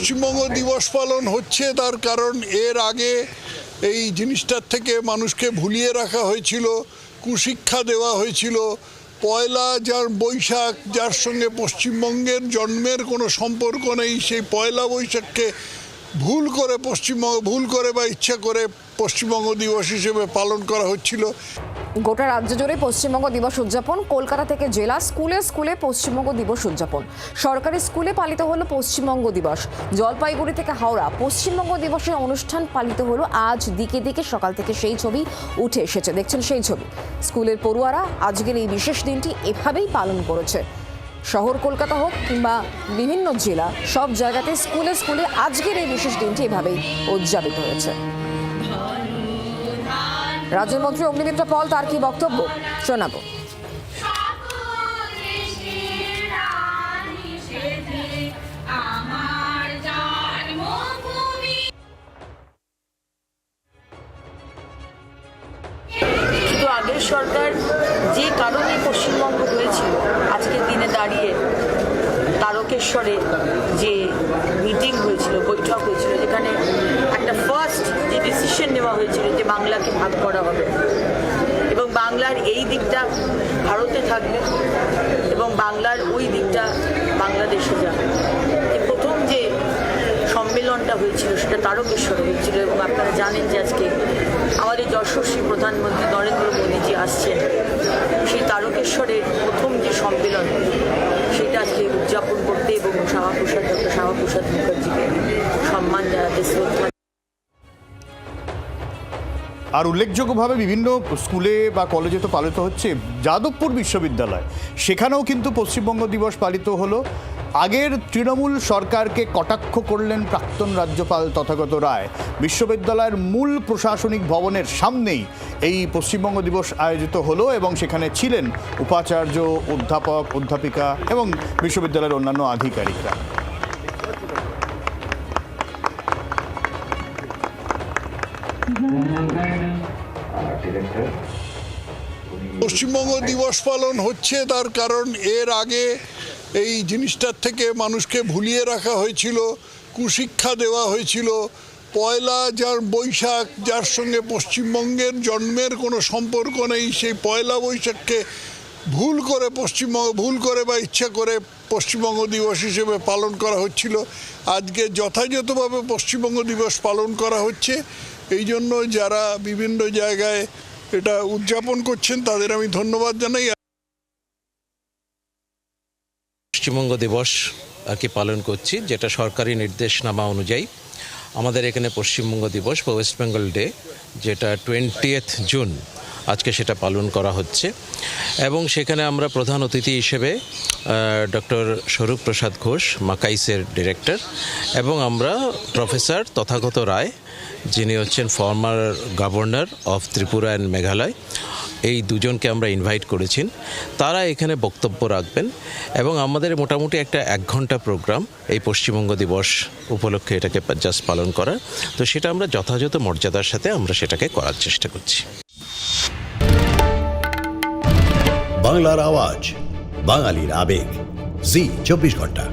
পশ্চিমবঙ্গ দিবস পালন হচ্ছে তার কারণ এর আগে এই জিনিসটার থেকে মানুষকে ভুলিয়ে রাখা হয়েছিল, কুশিক্ষা দেওয়া হয়েছিল। পয়লা বৈশাখ, যার সঙ্গে পশ্চিমবঙ্গের জন্মের কোনো সম্পর্ক নেই, সেই পয়লা বৈশাখকে ভুল করে বা ইচ্ছা করে পশ্চিমবঙ্গ দিবস হিসেবে পালন করা হচ্ছিল। গোটা রাজ্য জুড়ে পশ্চিমবঙ্গ দিবস উদযাপন। কলকাতা থেকে জেলা স্কুলে স্কুলে পশ্চিমবঙ্গ দিবস উদযাপন। সরকারি স্কুলে পালিত হলো পশ্চিমবঙ্গ দিবস। জলপাইগুড়ি থেকে হাওড়া পশ্চিমবঙ্গ দিবসের অনুষ্ঠান পালিত হলো আজ। দিকে দিকে সকাল থেকে সেই ছবি উঠে এসেছে, দেখছেন সেই ছবি। স্কুলের পড়ুয়ারা আজকের এই বিশেষ দিনটি এভাবেই পালন করেছে। শহর কলকাতা হোক কিংবা বিভিন্ন জেলা, সব জায়গাতে স্কুলে স্কুলে আজকের এই বিশেষ দিনটি এভাবেই উদযাপিত হয়েছে। রাজ্যের মন্ত্রী অগ্নিমিত্র পল তার কি বক্তব্য শোনাবো। কিন্তু আগের সরকার যে কারণে পশ্চিমবঙ্গ হয়েছিল, আজকের দিনে দাঁড়িয়ে তারকেশ্বরে যে মিটিং হয়েছিল, বৈঠক হয়েছিল, যেখানে একটা ফার্স্ট যে ডিসিশন নেওয়া হয়েছিল যে বাংলাকে ভাগ করা হবে এবং বাংলার এই দিকটা ভারতে থাকবে এবং বাংলার ওই দিকটা বাংলাদেশে যাবে। প্রথম যে সম্মেলনটা হয়েছিল সেটা তারকেশ্বরে হয়েছিল এবং আপনারা জানেন যে আজকে আমাদের যশস্বী প্রধানমন্ত্রী নরেন্দ্র মোদীজি আসছেন। সেই তারকেশ্বরের প্রথম যে সম্মেলন সেটা আজকে উদযাপন করতে এবং শ্যামাপ্রসাদ মুখার্জিকে সম্মান জানাতে, শ্রদ্ধা। আর উল্লেখযোগ্যভাবে বিভিন্ন স্কুলে বা কলেজে তো পালিত হচ্ছে। যাদবপুর বিশ্ববিদ্যালয়, সেখানেও কিন্তু পশ্চিমবঙ্গ দিবস পালিত হলো। আগের তৃণমূল সরকারকে কটাক্ষ করলেন প্রাক্তন রাজ্যপাল তথাগত রায়। বিশ্ববিদ্যালয়ের মূল প্রশাসনিক ভবনের সামনেই এই পশ্চিমবঙ্গ দিবস আয়োজিত হলো এবং সেখানে ছিলেন উপাচার্য, অধ্যাপক, অধ্যাপিকা এবং বিশ্ববিদ্যালয়ের অন্যান্য আধিকারিকরা। পশ্চিমবঙ্গ দিবস পালন হচ্ছে তার কারণ এর আগে এই জিনিসটার থেকে মানুষকে ভুলিয়ে রাখা হয়েছিল, কুশিক্ষা দেওয়া হয়েছিল। পয়লা বৈশাখ, যার সঙ্গে পশ্চিমবঙ্গের জন্মের কোনো সম্পর্ক নেই, সেই পয়লা বৈশাখকে ভুল করে বা ইচ্ছা করে পশ্চিমবঙ্গ দিবস হিসেবে পালন করা হচ্ছিল। আজকে যথাযথভাবে পশ্চিমবঙ্গ দিবস পালন করা হচ্ছে। এই জন্য যারা বিভিন্ন জায়গায় এটা উদযাপন করছেন তাদের আমি ধন্যবাদ জানাই। পশ্চিমবঙ্গ দিবস আর কি পালন করছি, যেটা সরকারি নির্দেশনামা অনুযায়ী আমাদের এখানে পশ্চিমবঙ্গ দিবস বা ওয়েস্ট বেঙ্গল ডে, যেটা 20 জুন আজকে সেটা পালন করা হচ্ছে। এবং সেখানে আমরা প্রধান অতিথি হিসেবে ডক্টর স্বরূপ প্রসাদ ঘোষ, মাকাইসের ডিরেক্টর, এবং আমরা প্রফেসর তথাগত রায়, যিনি হচ্ছেন former governor of Tripura and Meghalaya, এই দুজনকে আমরা ইনভাইট করেছি। তারা এখানে বক্তব্য রাখবেন এবং আমাদের মোটামুটি একটা 1 ঘন্টা প্রোগ্রাম এই পশ্চিমবঙ্গ দিবস উপলক্ষে এটাকে জাস্ট পালন করার। তো সেটা আমরা যথাযথ মর্যাদার সাথে আমরা সেটাকে করার চেষ্টা করছি। বাংলার আওয়াজ, বাঙালির আবেগ, জি 24 ঘন্টা।